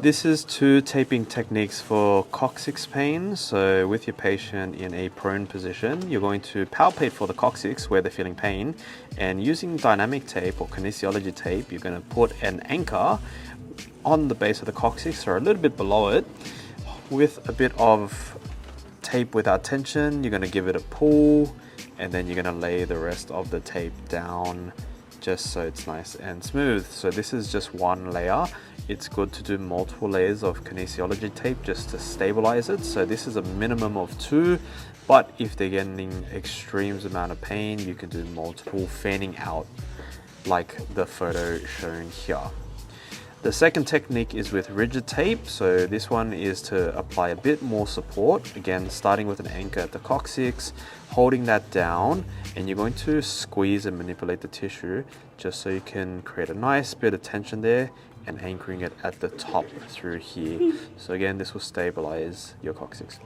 This is two taping techniques for coccyx pain. So with your patient in a prone position, you're going to palpate for the coccyx where they're feeling pain, and using dynamic tape or kinesiology tape, you're going to put an anchor on the base of the coccyx or a little bit below it. With a bit of tape without tension, you're going to give it a pull, and then you're going to lay the rest of the tape down just so it's nice and smooth. So this is just one layer. It's good to do multiple layers of kinesiology tape just to stabilize it. So this is a minimum of 2, but if they're getting extreme amount of pain, you can do multiple fanning out like the photo shown here. The second technique is with rigid tape. So this one is to apply a bit more support. Again, starting with an anchor at the coccyx, holding that down, and you're going to squeeze and manipulate the tissue just so you can create a nice bit of tension there, and anchoring it at the top through here. So again, this will stabilize your coccyx.